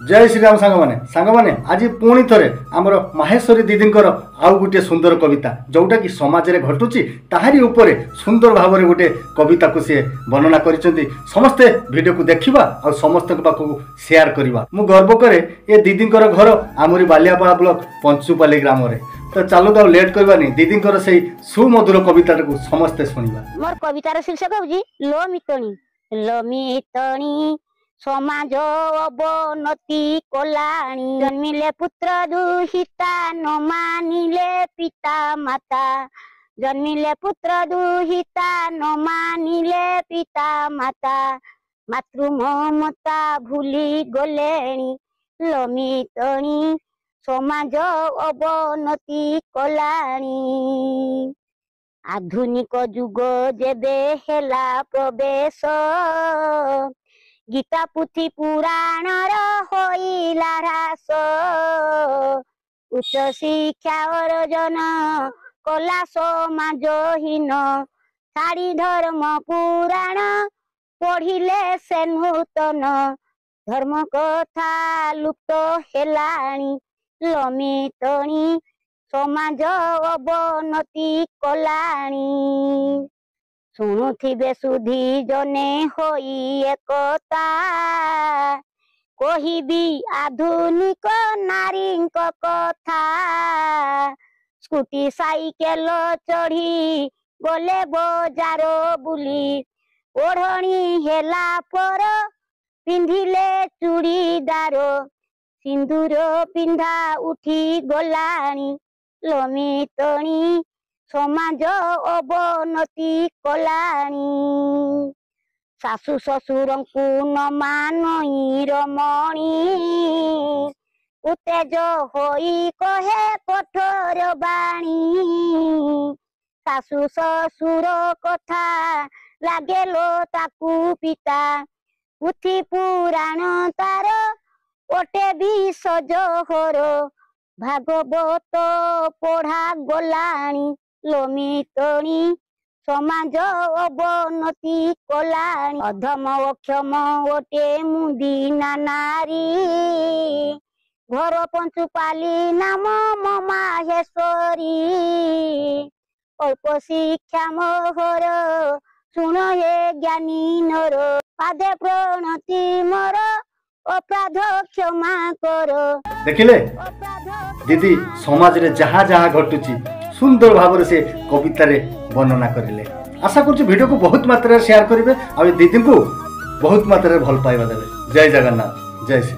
जय श्रीराम सांग माने आज पुणी थे आमर माहेश्वरी दीदींकर आउ गोटे सुंदर कविता जोटा कि समाज में घटुची ताहारी उपरे सुंदर भाव में गोटे कविता को सी वर्णना करिसेंती। समस्ते वीडियो को देखा और समस्त पाखक शेयर करवा। मु गर्व करे ये दीदींकर घर आमरी बालियापाड़ा ब्लॉक पंचुपाली ग्राम रे। तो चलो तो लेट करवानी दीदींकर से सुमधुर कविता को समस्ते सुनिबा। मोर कवितार शीर्षक होउजी लोमितणी समाज अवनति कलाणी जन्मिले पुत्र दुहिता न मानिले पिता माता जन्मिले पुत्र दुहिता न मानिले पिता माता मातृ ममता भूली गलेणी लोमितणी समाज अवनति कलाणी। आधुनिक जुग जेबे हेला प्रवेश गीता पुथी पुराण होइला ह्रास उच्च शिक्षा अर्जन कला समाजहीन साड़ी धर्म पुराण पढ़िले से नूतन धर्म कथा लुप्त हेलाणी लोमितणी समाज अवनति कलाणी। शुणुथिबे सुधी जने होई एकता कहिबी आधुनिक नारी कथा स्कूटी साइकेल चढ़ी गले बजार बुली ओढ़णी हेला पर पिंधिले चूड़ीदार सिंदूर पिंधा उठी गलाणी लोमितणी समाज अवनति कलाणी। सासु ससुरंकु न मानई रमणी उत्तेज होई कहे कठोर बाणी सासु ससुर कथा लागेलो ताकू पिता पुथी पुराण तार ओटे भी सजहर भागवत पढ़ा गलाणी लोमितणी समाज अवनति कलाणी। अधम अक्षम ओटे मुदीना नारी घर पंचुपाली नाम माहेश्वरी अल्प शिक्षा मोहर सुन हे ज्ञानी नर पादे प्रणति मोर अपराध क्षमा कर। देखिले दीदी समाज रे जहाँ जहाँ घटुची सुंदर भाव से कविता रे वर्णना करिले। आशा करूँ वीडियो को बहुत मात्रा शेयर करेंगे और दीदी को बहुत मात्रा भल पाइबा देवे। जय जगन्नाथ जय श्री।